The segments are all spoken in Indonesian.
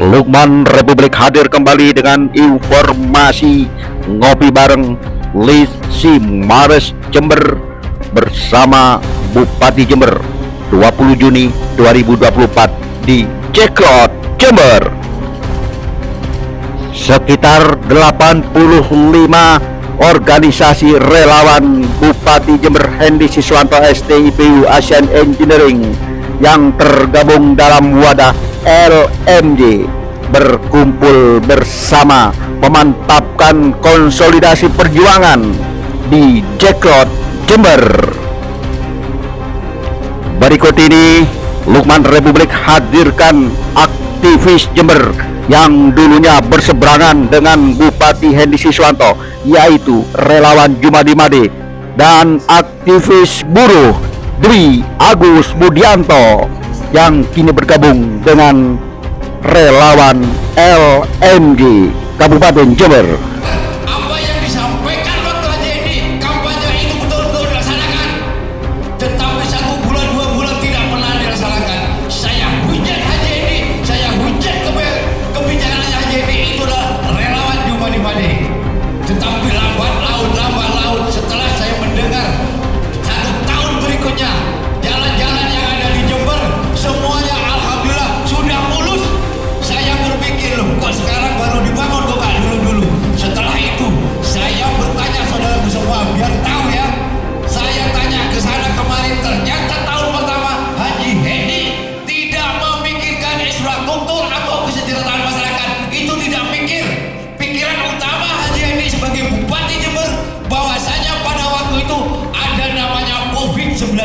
Lukman Republik hadir kembali dengan informasi ngopi bareng Lisi Mares Jember bersama Bupati Jember 20 Juni 2024 di Ceklot Jember. Sekitar 85 organisasi relawan Bupati Jember Hendy Siswanto STIPU Asian Engineering yang tergabung dalam wadah LMJ berkumpul bersama memantapkan konsolidasi perjuangan di Ceklot Jember. Berikut ini Lukman Republik hadirkan aktivis Jember yang dulunya berseberangan dengan Bupati Hendy Siswanto, yaitu relawan Jumadi Made dan aktivis buruh Dwi Agus Budianto yang kini bergabung dengan relawan LMJ Kabupaten Jember. Apa yang disampaikan waktu aja ini kampanye itu betul-betul dilaksanakan, tetapi 1 bulan 2 bulan tidak pernah dilaksanakan. Saya hujat Haji Hendy, saya hujat kebijakan Haji Hendy, itulah relawan Jumadi Made. Tetapi lambat laun setelah saya mendengar 1 tahun berikutnya jalan-jalan yang ada di Jember semuanya alhamdulillah sudah mulus. Saya berpikir, loh kok sekarang baru dibangun, kok gak dulu-dulu. Setelah itu saya bertanya saudaraku semua biar tahu ya, saya tanya ke sana kemarin, ternyata tahun pertama Haji Hendy tidak memikirkan infrastruktur atau kesejahteraan masyarakat. Itu tidak mikir. Pikiran utama Haji Hendy sebagai Bupati Jember bahwasanya pada waktu itu ada namanya COVID-19.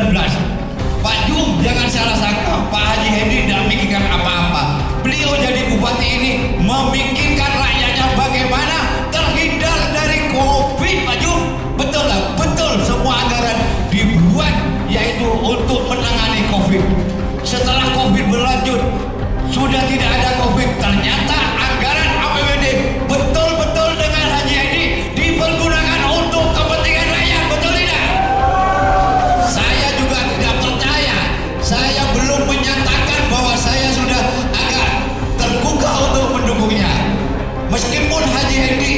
Pak Jum, jangan salah sangka, Pak Haji Hendy tidak memikirkan apa-apa. Beliau jadi bupati ini memikirkan rakyatnya bagaimana terhindar dari COVID, Pak Jum. Betul lah, betul, semua anggaran dibuat yaitu untuk menangani COVID. Setelah COVID berlanjut, sudah tidak ada COVID, ternyata anggaran APBD betul-betul dengan Haji Hendy dipergunakan untuk kepentingan rakyat, betul tidak? Saya juga tidak percaya, saya belum menyatakan bahwa saya sudah agak tergugah untuk mendukungnya. Meskipun Haji Hendy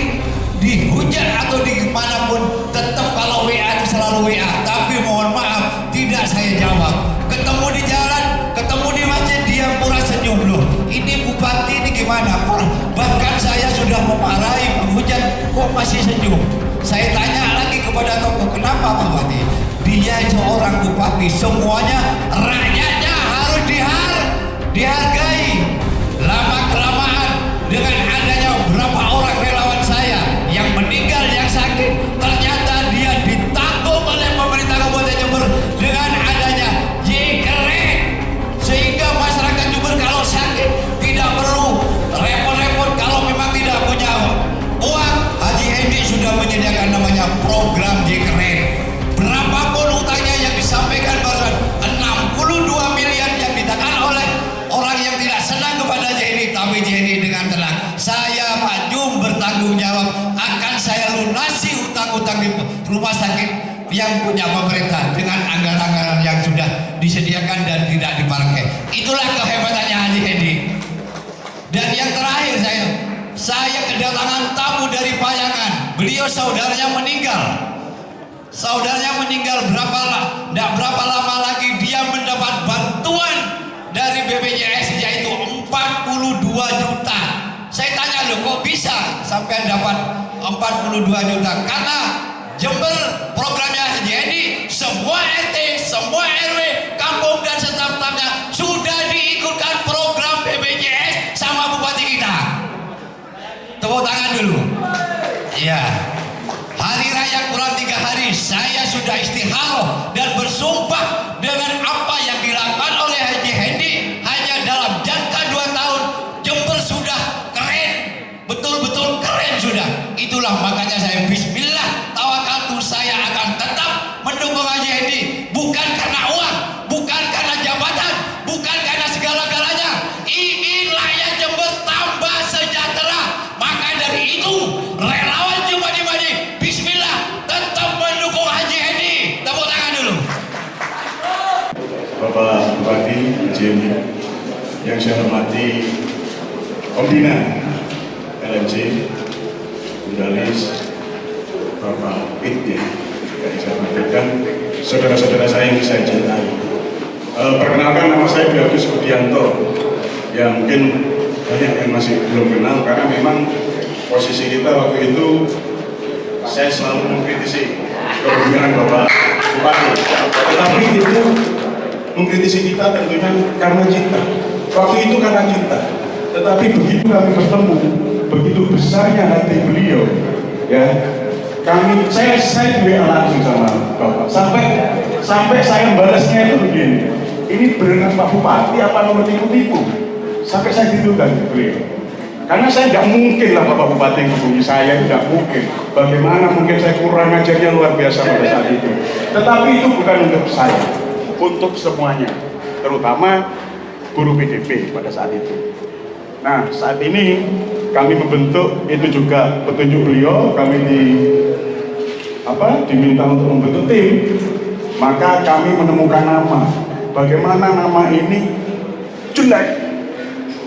dihujat atau dimanapun, tetap kalau WA itu selalu WA. Tapi mohon maaf, tidak saya jawab. Ketemu di jalan, ketemu di masjid, dia pura senyum. Loh, ini bupati ini gimana? Bahkan saya sudah memarahi, menghujat, kok masih senyum? Saya tanya lagi kepada tokoh, kenapa Pak Bupati? Dia seorang bupati, semuanya rakyatnya harus dihargai. Lama-kelamaan dengan adanya beberapa orang relawan saya yang meninggal, yang sakit, ternyata dia ditanggung oleh pemerintah Kabupaten Jember dengan adanya J-Keren, sehingga masyarakat Jember kalau sakit tidak perlu repot-repot. Kalau memang tidak punya uang, Haji Hendy sudah menyediakan namanya program J-Keren. Berapapun utangnya yang disampaikan barusan 62 miliar yang ditekan oleh orang yang tidak senang kepada Haji Hendy, tapi Haji Hendy dengan tenang, saya Pak Jum bertanggung jawab, akan saya lunasi utang-utang di rumah sakit yang punya pemerintah dengan anggaran-anggaran yang sudah disediakan dan tidak dipakai. Itulah kehebatannya Haji Hendy. Dan yang terakhir, saya kedatangan tamu dari Payangan. Beliau saudaranya meninggal. Tidak berapa lama lagi dia mendapat bantuan dari BPJS, yaitu 42 juta. Saya tanya, loh kok bisa sampai dapat 42 juta? Karena Jember programnya Haji Hendy, semua RT, semua RW, kampung dan staf-stafnya sudah diikutkan program BPJS sama bupati kita. Tepuk tangan dulu. Iya. Hari raya kurang 3 hari, saya sudah istikharah dan bersumpah dengan apa yang dilakukan oleh Haji Hendy hanya dalam jangka 2 tahun, Jember sudah keren, betul-betul keren sudah. Itulah makanya saya bismillah tawakaltu, saya akan tetap mendukung Haji Hendy, bukan karena uang, bukan karena jabatan, bukan karena segala-galanya. Ingin rakyat Jember tambah sejahtera, maka dari itu relawan Jumadi Made bismillah tetap mendukung Haji Hendy. Tepuk tangan dulu. Bapak Bupati Jember yang saya hormati Om Dina, LMC, Bundalis, Bapak Wid, ya, dari saya dan saudara-saudara saya yang saya cintai. Perkenalkan, nama saya Agus Budianto. Ya mungkin banyak yang masih belum kenal karena memang posisi kita waktu itu saya selalu mengkritisi kepemimpinan Bapak Bupati. Tetapi itu mengkritisi kita tentunya karena cinta. Waktu itu karena cinta. Tetapi begitu kami bertemu, begitu besarnya hati beliau, ya. Saya juga langsung sama Bapak. Sampai saya balasnya itu begini. Ini benar Pak Bupati apa nomor tipu-tipu? Sampai saya gitu kan beliau. Karena saya tidak mungkin lah Bapak Bupati menghubungi saya, tidak mungkin. Bagaimana mungkin saya kurang ajarnya luar biasa pada saat itu. Tetapi itu bukan untuk saya, untuk semuanya, terutama buruh PDP pada saat itu. Nah, saat ini kami membentuk, itu juga petunjuk beliau, kami diminta untuk membentuk tim. Maka kami menemukan nama. Bagaimana nama ini jelek,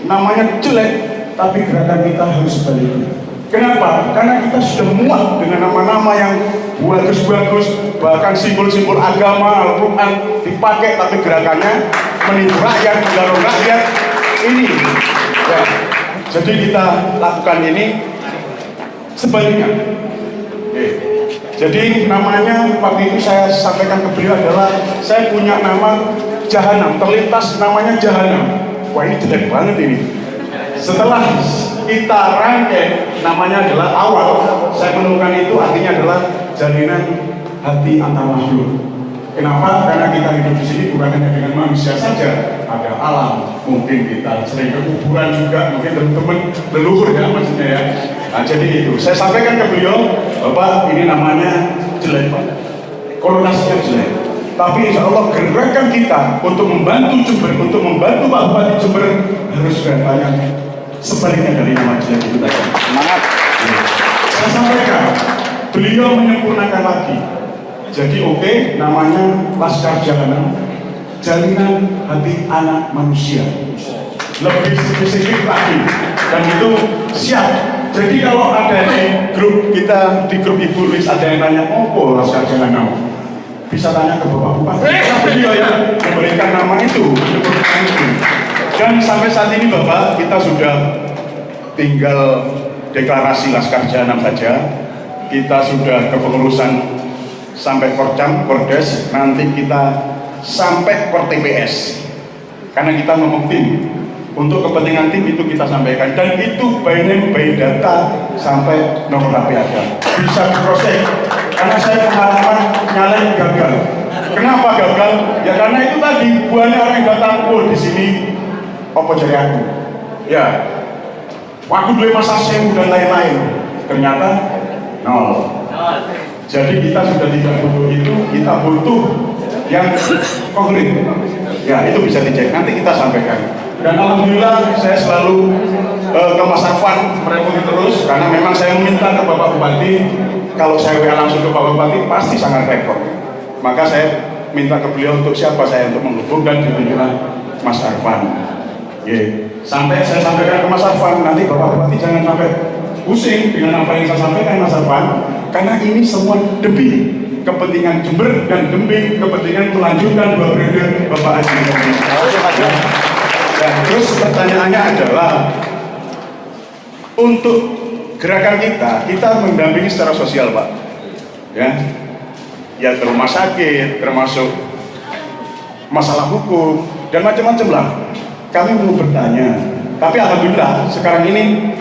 namanya jelek, tapi gerakan kita harus sebaliknya. Kenapa? Karena kita sudah muak dengan nama-nama yang bagus-bagus, bahkan simbol-simbol agama, Al-Quran dipakai, tapi gerakannya menipu rakyat, mendorong rakyat. Ini ya. Jadi kita lakukan ini sebaliknya. Oke. Jadi namanya waktu itu saya sampaikan ke beliau adalah saya punya nama Jahanam, terlintas namanya Jahanam. Wah ini jelek banget ini. Setelah kita rangkai namanya adalah awal, saya menemukan itu artinya adalah jalinan hati antar makhluk. Kenapa? Karena kita hidup di sini bukan hanya dengan manusia saja, ada alam, mungkin kita sering ke kuburan juga, mungkin teman-teman leluhur ya maksudnya ya. Nah jadi itu, saya sampaikan ke beliau, Bapak ini namanya jelek Pak, konotasinya jelek. Tapi insya Allah gerakan kita untuk membantu Jember, untuk membantu Pak Bupati Jember harus banyak sebaliknya dari nama jelek itu tadi. Semangat. Saya sampaikan, beliau menyempurnakan lagi. Jadi oke, namanya Laskar Jahanam, jalinan hati anak manusia. Lebih spesifik lagi, dan itu siap. Jadi kalau ada di grup kita, di grup Ibu Luis ada yang tanya, oh Laskar Jahanam, bisa tanya ke Bapak Bupati. Beliau yang memberikan nama itu. Dan sampai saat ini Bapak, kita sudah tinggal deklarasi Laskar Jahanam saja. Kita sudah kepengurusan sampai Korcam, Kordes, nanti kita sampai Kor TPS. Karena kita ngomong tim, untuk kepentingan tim itu kita sampaikan, dan itu by name, by data, sampai nomor HP ada. Bisa diproses, karena saya pengalaman nyalek gagal. Kenapa gagal? Ya karena itu tadi, banyak orang yang datang, oh di sini, apa jadi aku? Ya, waktu dulu masa sewu dan lain-lain, ternyata nol. Jadi kita sudah tidak butuh itu, kita butuh yang konkret. Ya itu bisa dicek, nanti kita sampaikan. Dan alhamdulillah saya selalu ke Mas Arfan merepoti terus, karena memang saya meminta ke Bapak Bupati, kalau saya WA langsung ke Bapak Bupati pasti sangat repot. Maka saya minta ke beliau untuk siapa saya untuk menghubung, dan ditunjukkan Mas Arfan. Sampai saya sampaikan ke Mas Arfan, nanti Bapak Bupati jangan sampai pusing dengan apa yang saya sampaikan Mas Arfan, karena ini semua demi kepentingan Jember dan demi kepentingan melanjutkan dua periode Bapak Haji. Dan terus pertanyaannya adalah untuk gerakan kita mendampingi secara sosial Pak, ya ke rumah sakit, termasuk masalah hukum dan macam-macam lah. Kami mau bertanya, tapi alhamdulillah sekarang ini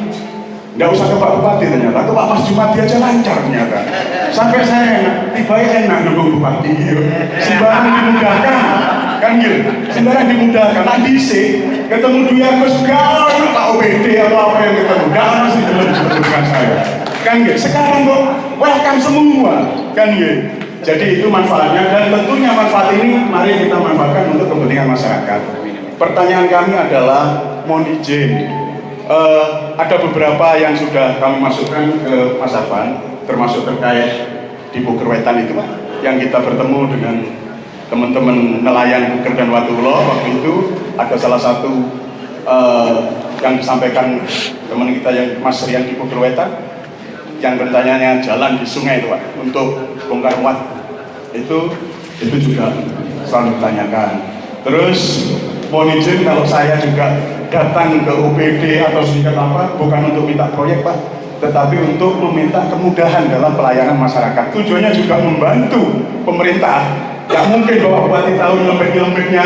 nggak usah ke Pak Bupati ternyata, ke Pak Mas Jumadi aja lancar ternyata. Sampai saya tiba-tiba enak nunggu Bupati gitu. Sembarang dimudahkan, kan gitu. Sembarang dimudahkan. Nanti sih ketemu dia terus galau Pak OBD atau apa yang ketemu, nggak masih dalam kebutuhan saya. Kan gitu. Sekarang kok welcome semua, kan gitu. Jadi itu manfaatnya, dan tentunya manfaat ini mari kita manfaatkan untuk kepentingan masyarakat. Pertanyaan kami adalah mohon izin. Ada beberapa yang sudah kami masukkan ke Mas Afan, termasuk terkait di Buker Wetan itu Pak, yang kita bertemu dengan teman-teman nelayan Buker dan Watulo. Waktu itu ada salah satu yang disampaikan teman kita yang Mas Rian di Purwetan, yang rencananya jalan di sungai itu Pak, untuk bongkar muat itu juga selalu ditanyakan. Terus mohon izin kalau saya juga datang ke UPD atau sedikit apa, bukan untuk minta proyek Pak, tetapi untuk meminta kemudahan dalam pelayanan masyarakat. Tujuannya juga membantu pemerintah. Gak mungkin Bapak Bupati tahu lembek-lembeknya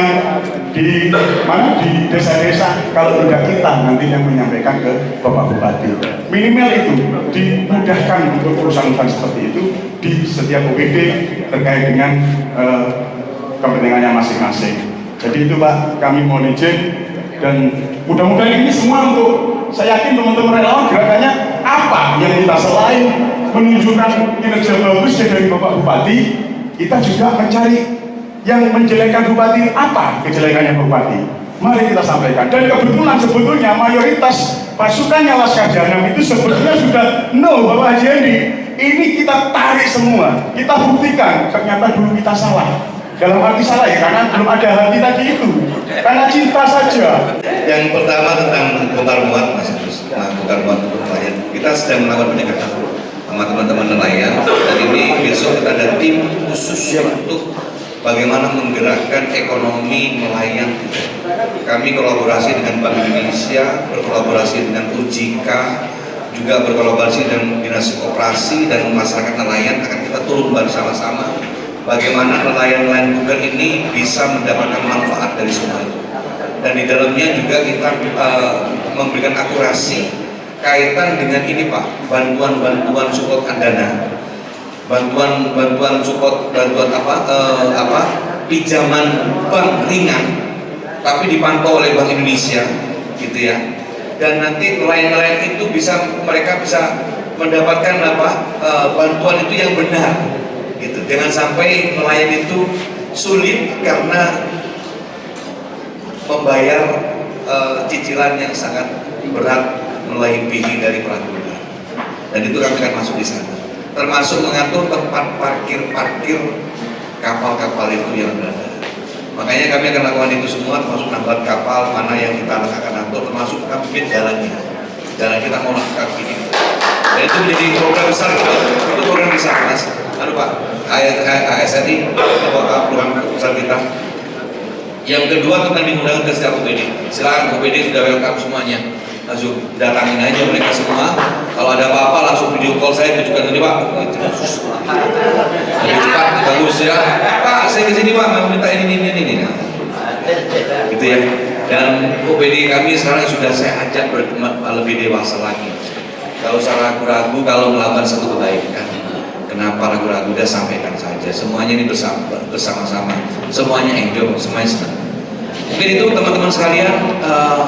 di mana, di desa-desa, kalau tidak kita nanti yang menyampaikan ke Bapak Bupati. Minimal itu dimudahkan untuk urusan-urusan seperti itu di setiap UPD terkait dengan kepentingannya masing-masing. Jadi itu Pak, kami mohon izin, dan mudah-mudahan ini semua untuk, saya yakin teman-teman relawan gerakannya apa yang kita selain menunjukkan kinerja bagusnya dari Bapak Bupati, kita juga mencari yang menjelekkan Bupati, apa kejelekannya Bupati. Mari kita sampaikan. Dan kebetulan sebetulnya mayoritas pasukannya Laskar Janam itu sebetulnya sudah Bapak Haji Hendi. Ini kita tarik semua, kita buktikan ternyata dulu kita salah. Dalam arti salah ya, karena belum ada hati tadi itu, karena cinta saja. Yang pertama tentang bongkar muat, Mas Agus. Nah, bongkar muat untuk nelayan. Kita sedang melakukan pendekatan sama teman-teman nelayan, dan ini besok kita ada tim khusus untuk bagaimana menggerakkan ekonomi nelayan. Kami kolaborasi dengan Bank Indonesia, berkolaborasi dengan OJK, juga berkolaborasi dengan Dinas Koperasi dan masyarakat nelayan. Akan kita turun bersama-sama bagaimana nelayan-nelayan Google ini bisa mendapatkan manfaat dari semua itu. Dan di dalamnya juga kita memberikan akurasi kaitan dengan ini Pak, bantuan support dana, bantuan support, pinjaman bank ringan, tapi dipantau oleh Bank Indonesia, gitu ya. Dan nanti nelayan-nelayan itu mereka bisa mendapatkan bantuan itu yang benar, gitu. Jangan sampai nelayan itu sulit karena membayar cicilan yang sangat berat melebihi dari peraturan. Dan itu kami akan masuk di sana, termasuk mengatur tempat parkir kapal-kapal itu yang berada. Makanya kami akan lakukan itu semua, termasuk nambah kapal mana yang kita akan atur, termasuk kami bikin jalan kita mau lakukan ini. Dan itu menjadi program besar, itu program besar Mas. Pak, ASNI program besar kita. Yang kedua tentang dimudahkan ke setiap OPD. Silakan, OPD sudah welcome semuanya. Langsung datangin aja mereka semua. Kalau ada apa-apa langsung video call saya, tunjukkan tadi Pak. Lebih cepat, bagus ya. Pak, saya kesini Pak, mau minta ini. Nah, gitu ya. Dan OPD kami sekarang sudah saya ajak lebih dewasa lagi. Kalau usah ragu-ragu kalau melakukan satu kebaikan. Kenapa ragu-ragu? Udah sampaikan saja. Semuanya ini bersama-sama. Semuanya enjoy, semuanya senang. Mungkin itu teman-teman sekalian,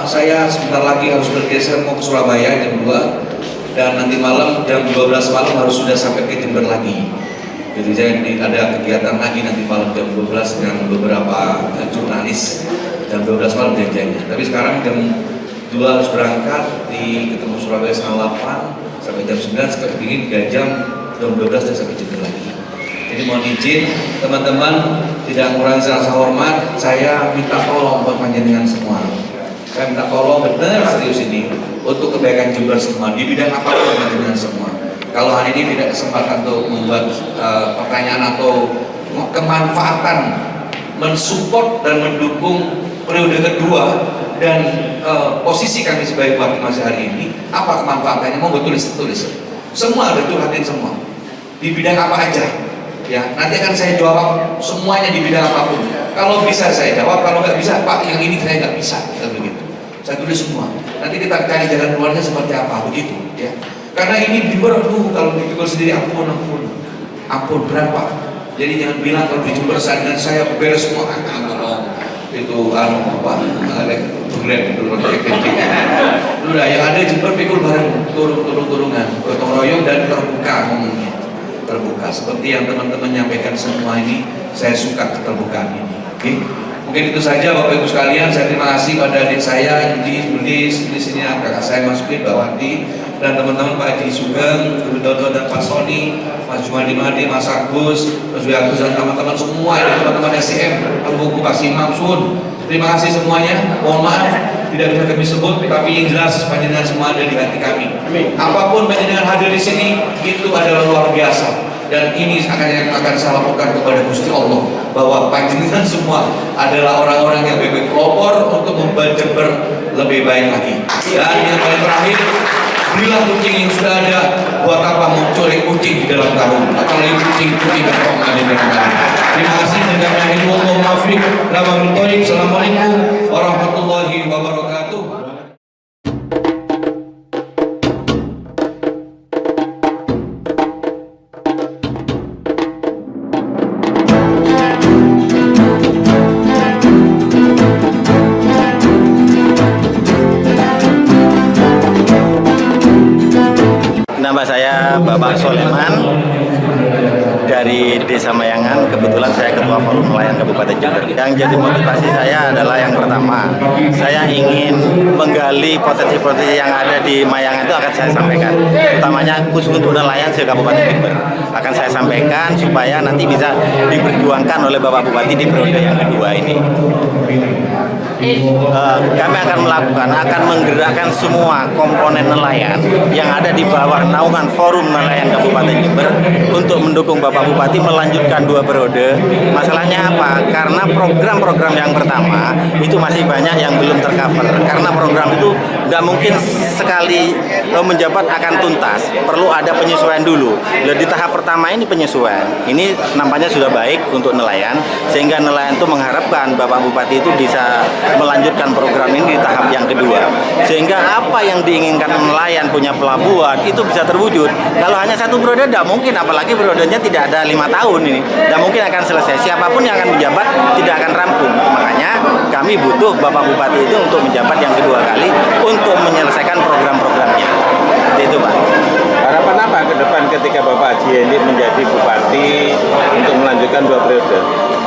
saya sebentar lagi harus bergeser mau ke Surabaya jam 2, dan nanti malam jam 12 malam harus sudah sampai ke Jember lagi. Jadi ada kegiatan lagi nanti malam jam 12 dengan beberapa jurnalis, jam 12 malam janjiannya. Tapi sekarang jam 2 harus berangkat ketemu Surabaya setengah 8 sampai jam 9, sampai dingin 3 jam, jam 12 dan sampai Jember lagi. Jadi mohon izin teman-teman, tidak mengurangi rasa hormat, saya minta tolong buat panjenengan semua. Saya minta tolong benar serius ini untuk kebaikan Jember semua di bidang apapun panjenengan semua. Kalau hari ini tidak kesempatan untuk membuat pertanyaan atau kemanfaatan mensupport dan mendukung periode kedua dan posisi kami sebagai bupati masih hari ini, apa kemanfaatannya? Mau tulis semua, ada curhatin semua di bidang apa aja ya. Nanti akan saya jawab semuanya di bidang apapun. Kalau bisa saya jawab, kalau nggak bisa Pak yang ini saya nggak bisa, begitu. Saya tulis semua. Nanti kita cari jalan keluarnya seperti apa, begitu ya. Karena ini di Jember kalau dipikul sendiri ampun berapa. Jadi jangan bilang kalau di Jember saya beres semua, tolong itu udah yang ada Jember pikul bareng, turun-turungan, gotong royong dan terbuka ngomongnya. Terbuka seperti yang teman-teman nyampaikan semua ini, saya suka keterbukaan ini. Oke? Mungkin itu saja Bapak Ibu sekalian. Saya terima kasih pada adik saya di sini kakak saya Mas Pin, Mbak Wati, dan teman-teman Pak Haji Sugeng, Dodo dan Pak Soni, Mas Jumadi Madi, Mas Agus, Mas Agus dan teman-teman semua ini, teman-teman SCM, Pak Buku, Pak Simam Sun. Terima kasih semuanya. Mohon maaf tidak bisa kami sebut, tapi yang jelas panjenengan semua ada di hati kami. Apapun panjenengan hadir di sini, itu adalah luar biasa. Dan ini akan saya laporkan kepada Gusti Allah bahwa panjenengan semua adalah orang-orang yang bebek pelopor untuk membuat Jember lebih baik lagi. Dan yang paling terakhir, berilah kucing yang sudah ada, buat apa menculik kucing di dalam karung, apalagi kucing yang ada di dalam karung. Terima kasih. Assalamualaikum warahmatullahi wabarakatuh. Nama saya Bapak Soleman dari Desa Mayangan. Kebetulan saya Ketua Forum Nelayan Kabupaten Jember. Yang jadi motivasi saya adalah yang pertama, saya ingin menggali potensi-potensi yang ada di Mayangan itu akan saya sampaikan. Utamanya khusus untuk nelayan se-Kabupaten Jember akan saya sampaikan supaya nanti bisa diperjuangkan oleh Bapak Bupati di periode yang kedua ini. Kami akan menggerakkan semua komponen nelayan yang ada di bawah naungan Forum Nelayan Kabupaten Jember untuk mendukung Bapak Bupati melanjutkan 2 periode. Masalahnya apa? Karena program-program yang pertama itu masih banyak yang belum tercover. Karena program itu tidak mungkin sekali menjabat akan tuntas. Perlu ada penyesuaian dulu. Di tahap pertama ini penyesuaian. Ini nampaknya sudah baik untuk nelayan, sehingga nelayan itu mengharapkan Bapak Bupati itu bisa melanjutkan program ini di tahap yang kedua, sehingga apa yang diinginkan nelayan punya pelabuhan itu bisa terwujud. Kalau hanya 1 periode tidak mungkin, apalagi periodenya tidak ada 5 tahun ini, tidak mungkin akan selesai. Siapapun yang akan menjabat tidak akan rampung. Makanya kami butuh Bapak Bupati itu untuk menjabat yang kedua kali untuk menyelesaikan program-programnya. Seperti itu, Pak. Harapan apa ke depan ketika Bapak Haji Hendy menjadi bupati untuk melanjutkan 2 periode?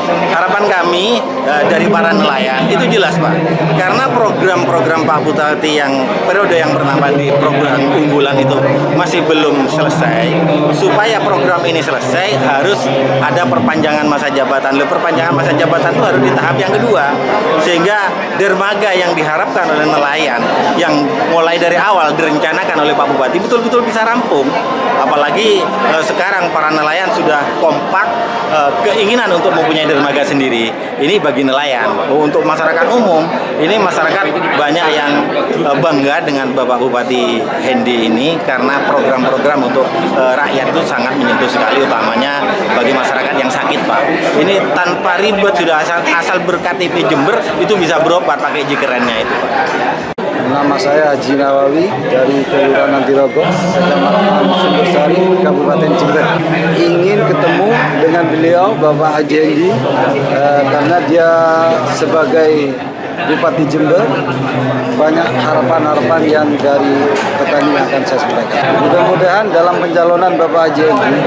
Harapan kami dari para nelayan itu jelas, Pak, karena program-program Pak Bupati yang periode yang pertama di program unggulan itu masih belum selesai. Supaya program ini selesai harus ada perpanjangan masa jabatan. Perpanjangan masa jabatan itu harus di tahap yang kedua, sehingga dermaga yang diharapkan oleh nelayan yang mulai dari awal direncanakan oleh Pak Bupati betul-betul bisa rampung. Apalagi sekarang para nelayan sudah kompak keinginan untuk mempunyai dermaga sendiri. Ini bagi nelayan. Untuk masyarakat umum, ini masyarakat banyak yang bangga dengan Bapak Bupati Hendy ini karena program-program untuk rakyat itu sangat menyentuh sekali, utamanya bagi masyarakat yang sakit, Pak. Ini tanpa ribet, sudah asal berKTP Jember itu bisa berobat pakai jikerennya itu, Pak. Nama saya Haji Nawawi dari Kelurahan Antirogo, Kecamatan Sumbersari, Kabupaten Jember. Ingin ketemu dengan beliau, Bapak Haji Hendy, karena dia sebagai Bupati Jember banyak harapan-harapan yang dari petani yang akan saya sampaikan. Mudah-mudahan dalam pencalonan Bapak Haji Hendy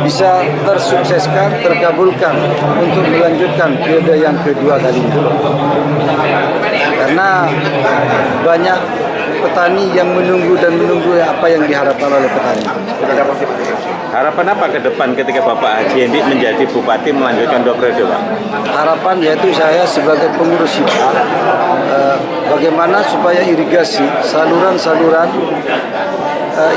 bisa tersukseskan, terkabulkan untuk melanjutkan periode yang kedua kali ini. Karena banyak petani yang menunggu dan menunggu apa yang diharapkan oleh petani. Harapan apa ke depan ketika Bapak Haji Hendy menjadi bupati melanjutkan 2 periode, Pak? Harapan yaitu saya sebagai pengurus HIPA, bagaimana supaya irigasi, saluran-saluran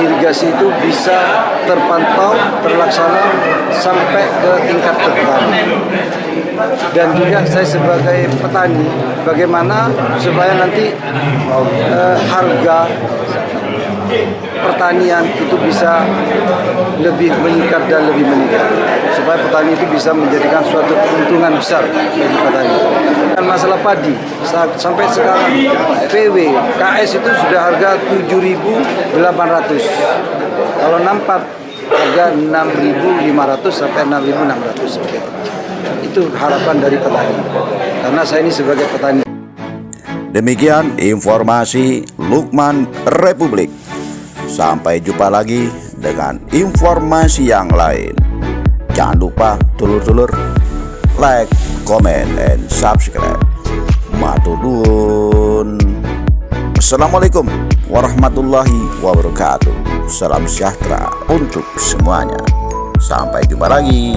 irigasi itu bisa terpantau, terlaksana sampai ke tingkat petani. Dan juga saya sebagai petani, bagaimana supaya nanti harga pertanian itu bisa lebih meningkat dan lebih meningkat, supaya petani itu bisa menjadikan suatu keuntungan besar bagi petani. Dan masalah padi, sampai sekarang PW KS itu sudah harga 7.800, kalau nampak harga 6.500 sampai 6.600 seperti itu. Itu harapan dari petani, karena saya ini sebagai petani. Demikian informasi Lukman Republik. Sampai jumpa lagi dengan informasi yang lain. Jangan lupa dulur-dulur like, comment, and subscribe. Matur nuwun. Assalamualaikum warahmatullahi wabarakatuh. Salam sejahtera untuk semuanya. Sampai jumpa lagi.